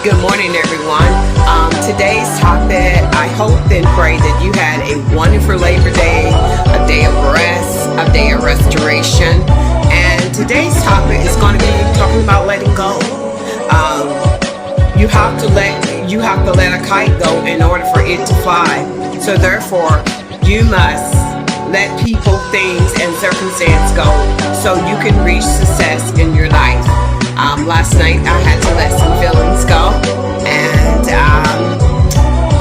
Good morning, everyone. Today's topic, I hope and pray that you had a wonderful Labor Day, a day of rest, a day of restoration. And today's topic is going to be talking about letting go. You have to let a kite go in order for it to fly. So therefore, you must let people, things, and circumstance go so you can reach success in your life. Last night I had to let some feelings go, and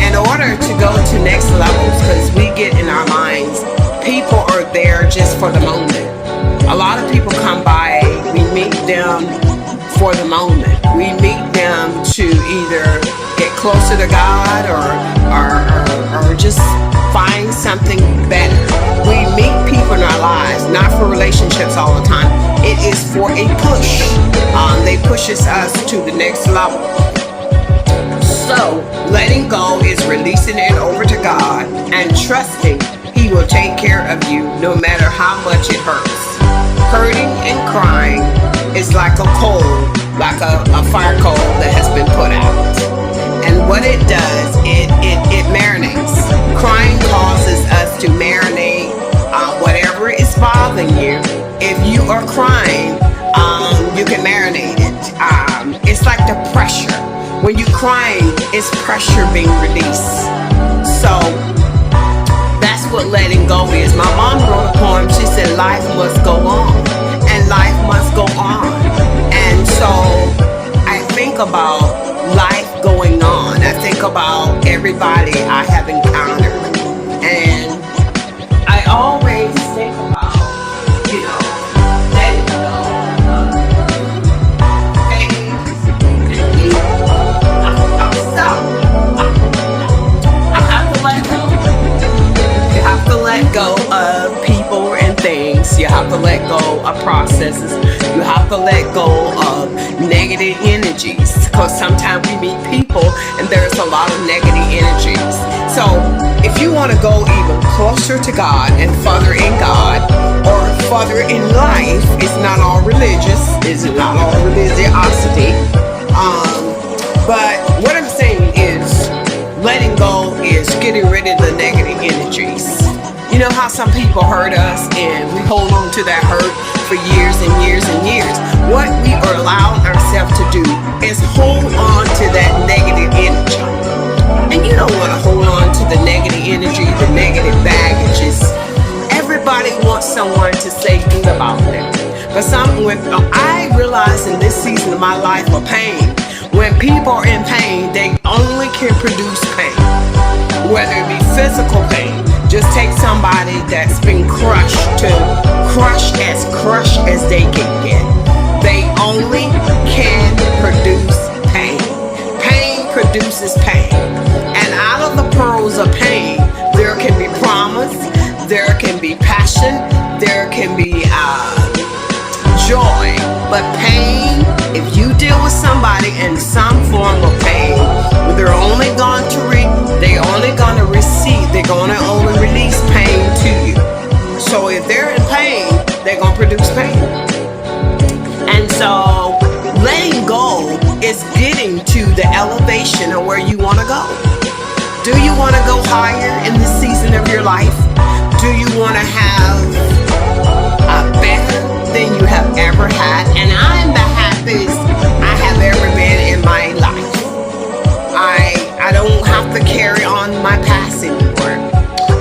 in order to go to next levels, because we get in our minds, people are there just for the moment. A lot of people come by, we meet them for the moment. We meet them to either get closer to God or just find something better. We meet people in our lives, not for relationships all the time. It is for a push. They pushes us to the next level. So letting go is releasing it over to God and trusting He will take care of you no matter how much it hurts. Hurting and crying is like a coal, like a fire coal that has been put out. And what it does, it marinates. Crying causes us to marinate whatever is bothering you. If you are crying, you can marinate it. It's like the pressure. When you're crying, it's pressure being released. So that's what letting go is. My mom wrote a poem. She said, life must go on, and life must go on. And so I think about life going on. I think about everybody I have encountered, and I always think about, letting go of things and people. I have to let go. You have to let go of people and things. You have to let go of processes. You have to let go of negative energies, because sometimes we meet people and there's a lot of negative energies. So if you want to go even closer to God and further in God or further in life, it's not all religious, it's not all religiosity. But what I'm saying is letting go is getting rid of the negative energies. You know how some people hurt us and we hold on to that hurt for years and years and years. What we are allowing ourselves to do is hold on to that negative energy. And you don't want to hold on to the negative energy, the negative baggages. Everybody wants someone to say good about them. But I realize in this season of my life of pain, when people are in pain, they only can produce pain. Whether it be physical pain, just take somebody that's been crushed to crushed as they can get. They only can produce pain. Pain produces pain. And out of the pearls of pain, there can be promise, there can be passion, there can be joy. But pain, if you deal with somebody in some form of pain, they're only going to receive, they're going to only release pain to you. So if they're in pain, they're going to produce pain. And so letting go is getting to the elevation of where you want to go. Do you want to go higher in this season of your life? Do you want to have better than you have ever had? And I'm the happiest I have ever been in my life. I don't have to carry on my past anymore.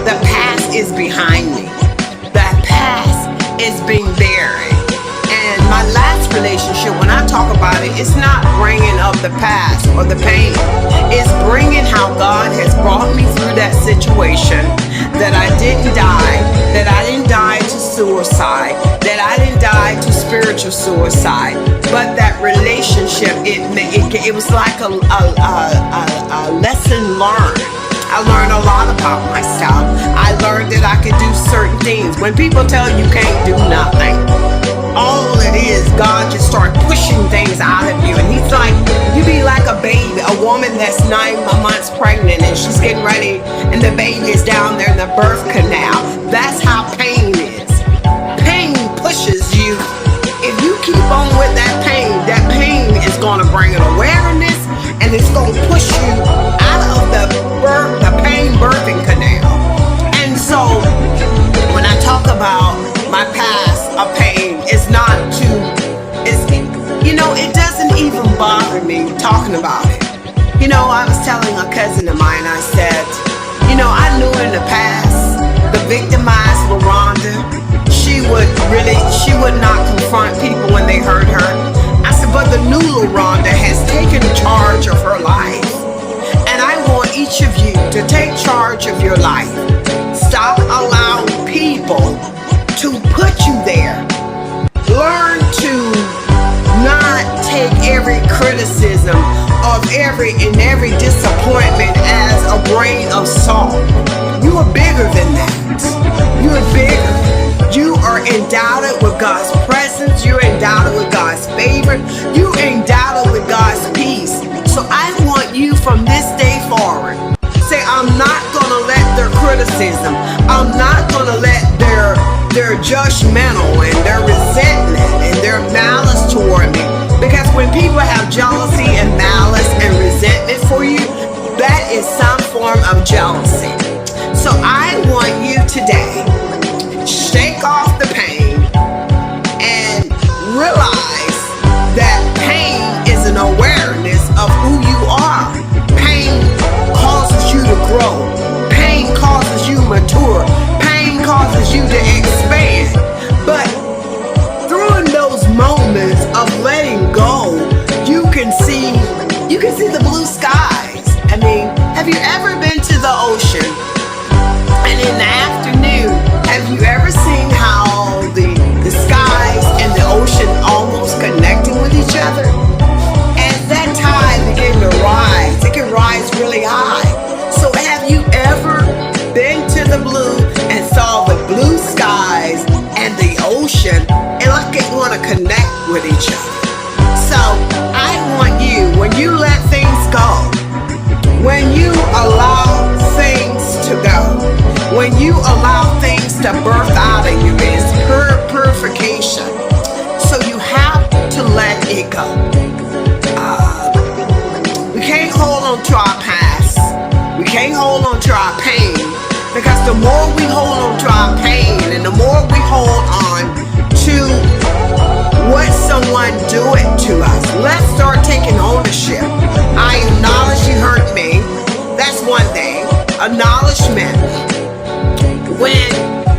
The past is behind me. The past is being buried. And my last relationship, when I talk about it, it's not bringing up the past or the pain. It's bringing how God has brought me through that situation, that I didn't die to suicide, that I didn't die to spiritual suicide, but that relationship, it was like a lesson learned. I learned a lot about myself. I learned that I could do certain things. When people tell you can't do nothing, all it is, God just start pushing things out of you. And He's like, you be like a baby, a woman that's 9 months pregnant and she's getting ready and the baby is down there in the birth canal. That's how pain is. Pain pushes you. If you keep on with that pain is going to bring an awareness, and it's bothered me talking about it. I was telling a cousin of mine, I said, I knew in the past, the victimized LaRonda, she would not confront people when they hurt her. I said, but the new LaRonda has taken charge of her life. And I want each of you to take charge of your life. Stop allowing people to put you there. Learn to not take every criticism of every disappointment as a grain of salt. You are bigger than that. You are bigger. You are endowed with God's presence. You're endowed with God's favor. You're endowed with God's peace. So I want you from this day forward, say, I'm not going to let their criticism, I'm not going to let their judgmental and their resentment and their malice toward me. Because when people have jealousy and malice and resentment for you, that is some form of jealousy. So I want you today, shake off the pain and realize that pain is an awareness of who you are. Pain causes you to grow. Pain causes you to mature. Pain causes you to expand. But through those moments of letting go, you can see the blue skies. I mean, have you ever been to the ocean? And in the afternoon, have you ever seen how the skies and the ocean almost connecting with each other? As that tide begin to rise, it can rise really high. So have you ever been to the blue and saw the blue skies and the ocean and like it want to connect with each other? So I want you, when you let things go, when you allow things to go, when you allow things to birth out of you, it's purification. So you have to let it go. We can't hold on to our past. We can't hold on to our pain, because the more we hold on to our pain and the more we hold on to what someone do it to us, let's start taking ownership. I acknowledge you hurt me. That's one thing. Acknowledgement. When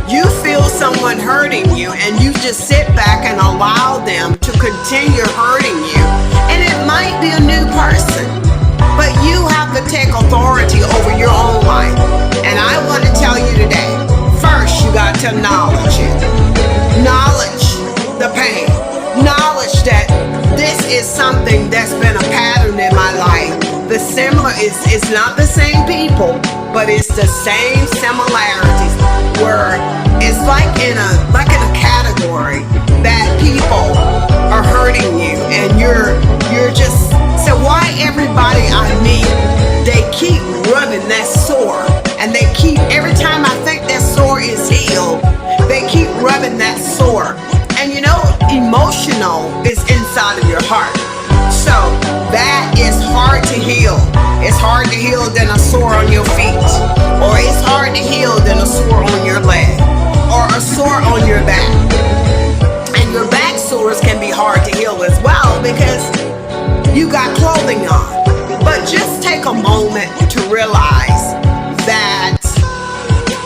you feel someone hurting you and you just sit back and allow them to continue hurting you, and it might be a new person, but you have to take authority over your own life. And I want to tell you today, first you got to acknowledge it. Acknowledge the pain. Acknowledge that this is something that's been a pattern in my life. The similar it's not the same people, but it's the same similarities, where it's like in a category that people are hurting you, and you're just, so why everybody I meet, they keep rubbing that sore, and they keep, every time I think that sore is healed, they keep rubbing that sore. And emotional is inside of your heart. So that is hard to heal. It's hard to heal than a sore on your feet, or it's hard to heal than a sore on your leg, or a sore on your back. And your back sores can be hard to heal as well, because you got clothing on. But just take a moment to realize that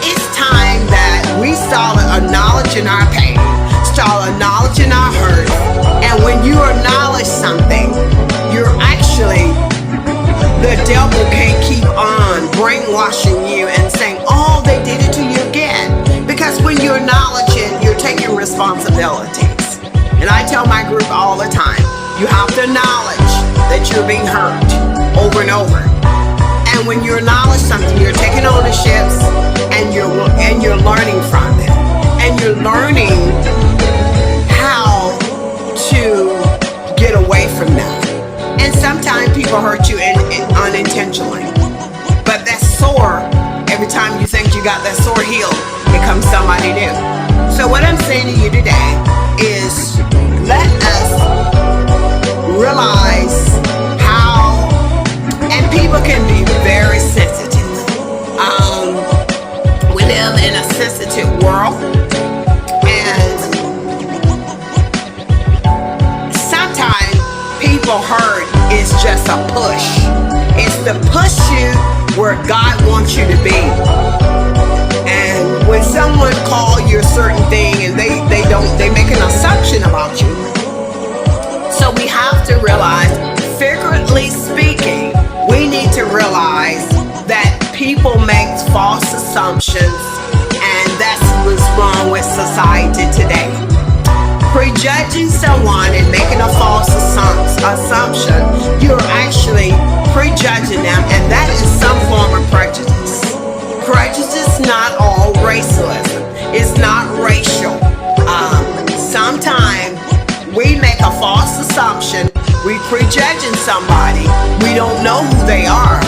it's time that we start acknowledging our pain, start acknowledging our hurt. And when you acknowledge something, you're actually, the devil can't keep on brainwashing you and saying, oh, they did it to you again. Because when you acknowledge it, you're taking responsibilities. And I tell my group all the time, you have to acknowledge that you're being hurt over and over. And when you acknowledge something, you're taking ownership, and you're learning from it. And you're learning how to get away from that. And sometimes people hurt you unintentionally. But that sore, every time you think you got that sore healed, it comes somebody new. So what I'm saying to you today is, let us realize how, and people can be very sensitive. We live in a sensitive world, and sometimes people hurt is push you where God wants you to be. And when someone calls you a certain thing and they make an assumption about you. So we have to realize, figuratively speaking, we need to realize that people make false assumptions, and that's what's wrong with society today. Prejudging someone and making a false assumption, you're actually prejudging them, and that is some form of prejudice. Prejudice is not all racism. It's not racial. Sometimes we make a false assumption. We prejudging somebody. We don't know who they are.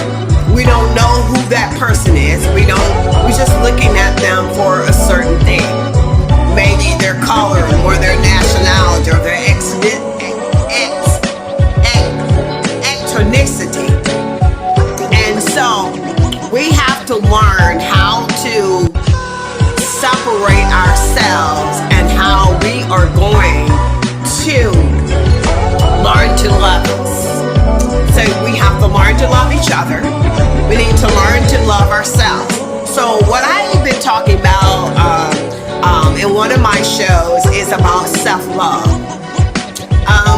We don't know who that person is. We're just looking at them for a certain thing. Maybe their color or their nationality or their ethnicity. And so we have to learn how to separate ourselves and how we are going to learn to love us. So we have to learn to love each other. We need to learn to love ourselves. So what I've been talking about in one of my shows is about self-love.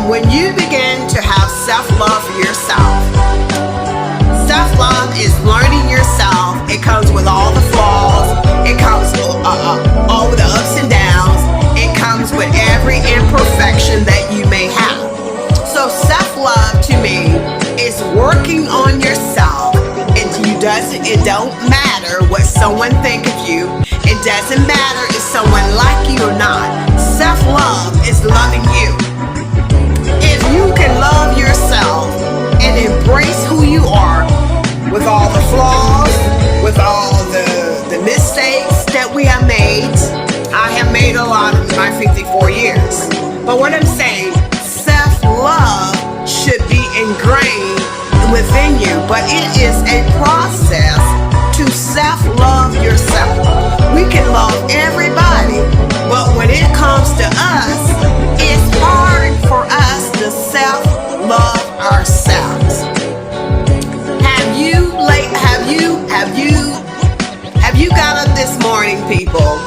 When you begin to have self-love for yourself, self-love is learning yourself. It comes with all the flaws. It comes all with the ups and downs. It comes with every imperfection that you may have. So self-love to me is working on yourself. It don't matter what someone think of you. It doesn't matter if someone like you or not. Self-love is loving you. If you can love yourself and embrace who you are with all the flaws, with all the mistakes that we have made. I have made a lot in my 54 years. But what I'm saying, self-love should be ingrained within you, but it is a process to self-love yourself. We can love everybody, but when it comes to us, it's hard for us to self-love ourselves. Have you got up this morning, people,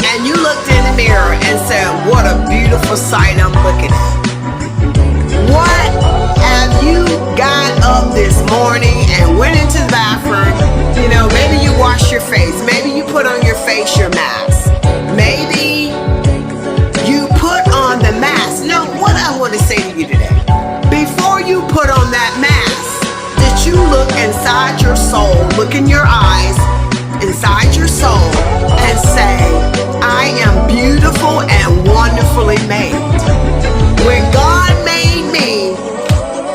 and you looked in the mirror and said, "What a beautiful sight I'm looking at"? What have you got up this morning and went into the bathroom? Maybe you wash your face. Maybe you put on your facial mask. Maybe you put on the mask. No, what I want to say to you today, before you put on that mask, did you look inside your soul, look in your eyes, inside your soul, and say, "I am beautiful and wonderfully made"? When God made me,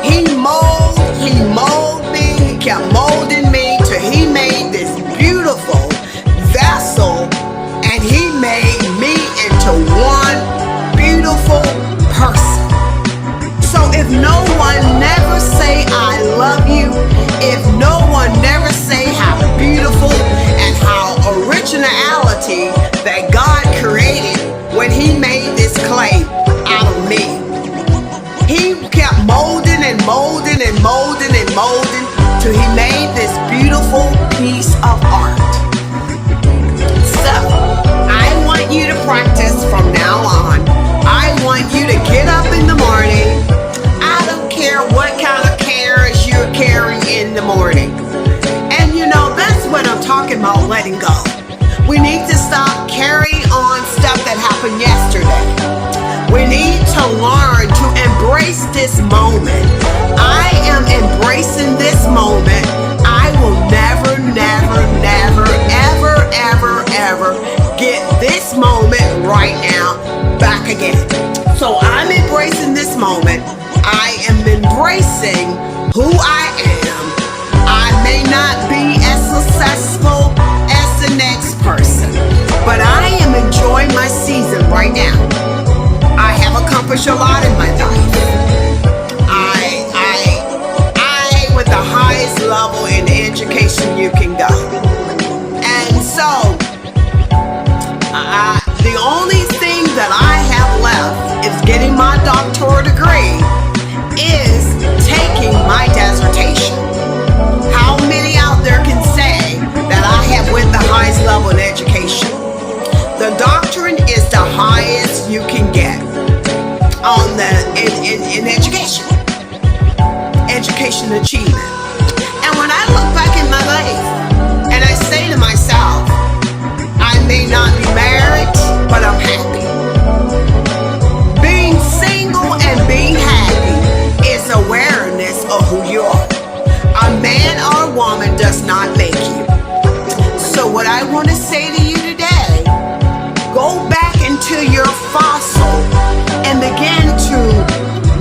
He molded me, He kept molding me till He made this beautiful vessel, and He made me into one beautiful person. So if no one never say I love you, if no one never say how beautiful and how originality that God created when He made this clay out of me, He kept molding and molding and molding and molding till He made this beautiful piece of art. So I want you to practice from now on. I want you to get up in the morning. I don't care what kind of cares you're carrying in the morning. And that's what I'm talking about, letting go. We need to stop carrying on stuff that happened yesterday. We need to learn to embrace this moment. I am embracing this moment. I will never, ever get this moment right now back again. So I'm embracing this moment. I am embracing who I am. I may not be as successful as the next person, but I am enjoying my season right now. I have accomplished a lot in my life. I with the highest level in education you can go. And so, the only thing that I have left is getting my doctoral degree, is taking my dissertation. How many an achievement. And when I look back in my life and I say to myself, I may not be married, but I'm happy. Being single and being happy is awareness of who you are. A man or a woman does not make you. So what I want to say to you today, go back into your fossil and begin to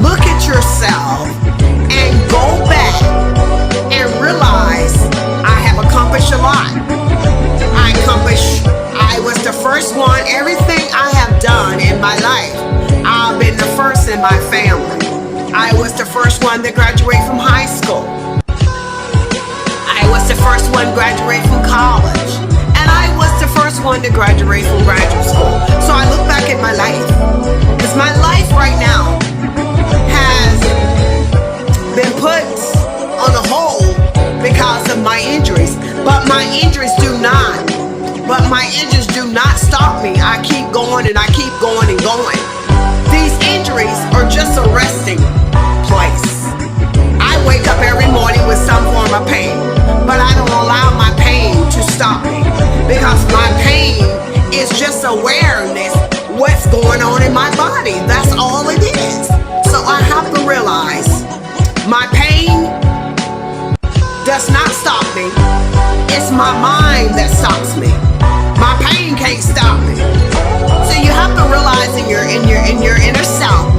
look at yourself and go back and realize I have accomplished a lot. I was the first one. Everything I have done in my life, I've been the first in my family. I was the first one to graduate from high school. I was the first one to graduate from college. And I was the first one to graduate from graduate school. So I look back at my life. Because my life right now has been put on a hold because of my injuries. But my injuries do not stop me. I keep going and I keep going and going. These injuries are just a resting place. I wake up every morning with some form of pain, but I don't allow my pain to stop me, because my pain is just awareness what's going on in my body. That's all it is. So I have to realize my pain does not stop me. It's my mind that stops me. My pain can't stop me. So you have to realize in your inner self,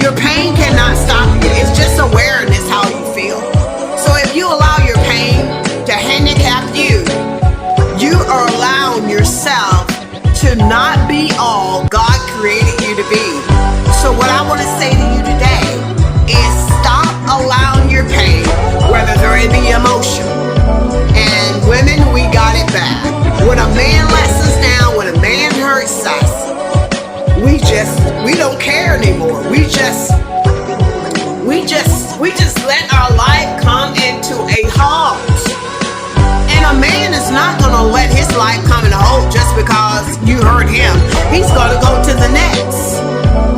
your pain cannot stop you. It's just awareness how you feel. So if you allow your pain to handicap you, you are allowing yourself to not be all God created you to be. So what I want to say to you today is stop allowing your pain, whether it be emotional. And women, we got it bad. When a man lets us down, when a man hurts us, we don't care anymore. We just let our life come into a halt. And a man is not gonna let his life come in a halt just because you hurt him. He's gonna go to the next.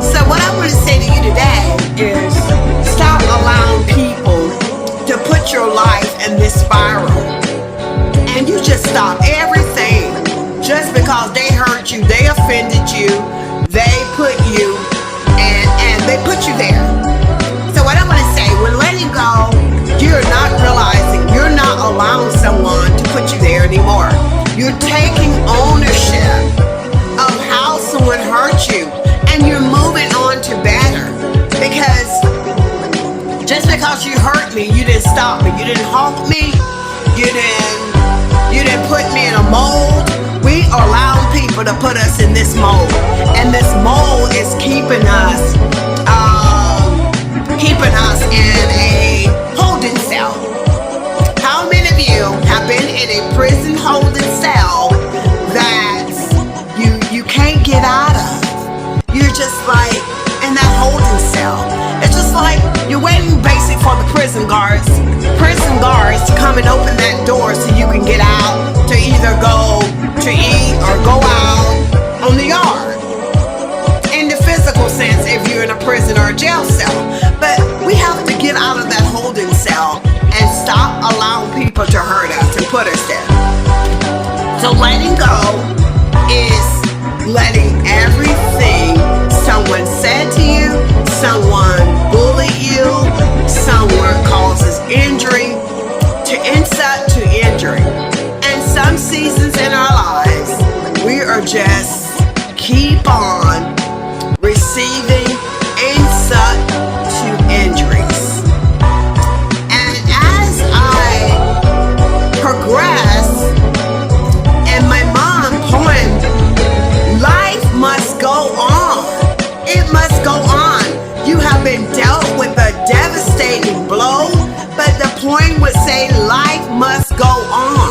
So what I want to say to you today is stop allowing people to put your life in this spiral. And you just stop everything just because they hurt you, they offended you, they put you and they put you there. So what I want to say, when letting go, you're not realizing, you're not allowing someone to put you there anymore. You're taking ownership of how someone hurt you, and you're moving on to better. Because just because you hurt me, you didn't stop me, you didn't honk me, you didn't put me in a mold. We are allowing people to put us in this mold, and this mold is keeping us in a holding cell. How many of you have been in a prison holding cell that you can't get out of? You're just like in that holding cell. It's just like you're waiting basically for the prison guards to come and open that door so you can get out to either go to eat or go out on the yard. In the physical sense, if you're in a prison or a jail cell. But we have to get out of that holding cell and stop allowing people to hurt us and put us there. So letting go is letting everything someone said to you, someone bullied you, someone causes injury, to insult to injury. And some seasons in our lives, we are just keep on receiving insult to injuries. And as I progress in my mom poem, life must go on. It must go on. You have been dealt with a devastating blow, but the poem would say life must go on.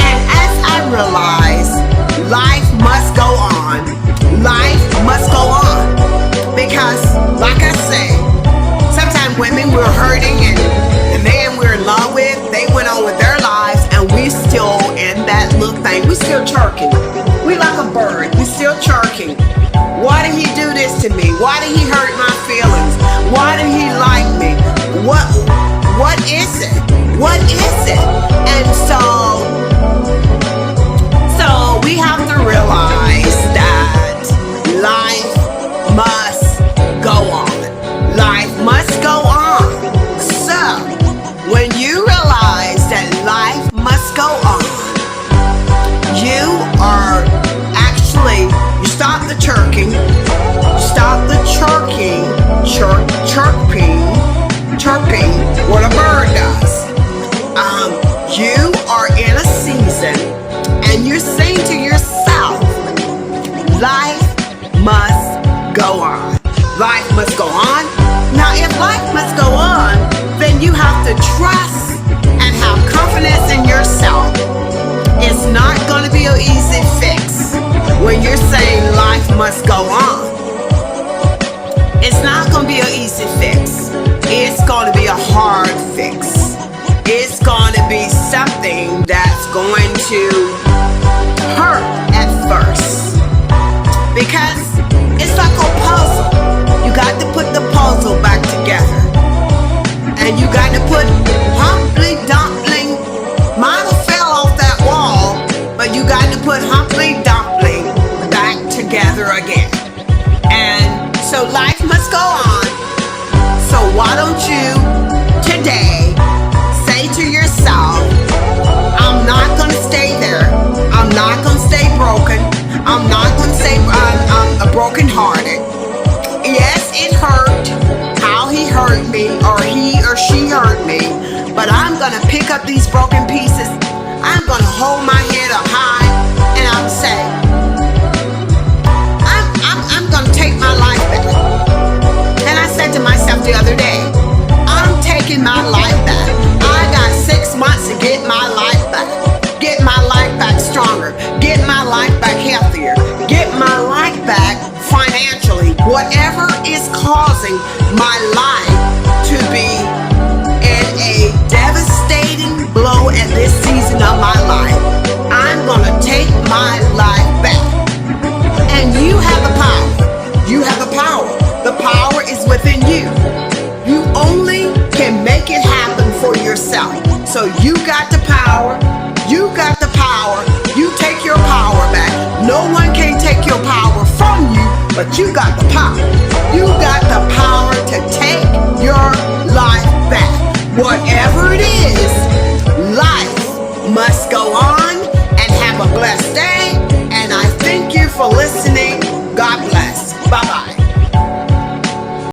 And as I realize life must go on, life must go on. Because, like I say, sometimes women we're hurting and the man we're in love with, they went on with their lives and we still in that little thing. We still chirking. We like a bird. We still chirking. Why did he do this to me? Why did he hurt my feelings? Why did he like me? What When you realize that life must go on, you are actually, you stop the chirping, chirping, what a bird does. You are in a season and you're saying to yourself, life must go on. Life must go on. Now, if life must go on, then you have to trust and have confidence in yourself. It's not going to be an easy fix when you're saying life must go on. It's not going to be an easy fix. It's going to be a hard fix. It's going to be something that's going to hurt at first. Because it's like a puzzle. You got to put the puzzle back together. And you got to put Humpty Dumpling. Mine fell off that wall, but you got to put Humpty Dumpling back together again. And so life must go on. So why don't you today say to yourself, I'm not going to stay there. I'm not going to stay broken. I'm not going to say I'm brokenhearted. Yes, it hurt how he hurt me or he or she hurt me, but I'm going to pick up these broken pieces. I'm going to hold my head up high and I'm say, I'm going to take my life back. And I said to myself the other day, I'm taking my life back. I got 6 months to get my life back. Get my life back stronger. Get my life back healthier. Get my life back financially. Whatever is causing my life to be in a devastating blow at this season of my life, I'm going to take my life back. And you have the power. You have the power. The power is within you. You only can make it happen for yourself. So you got the power. You got the power. You take your power back. No one can take your power from you, but you got the power. You got the power to take your life back. Whatever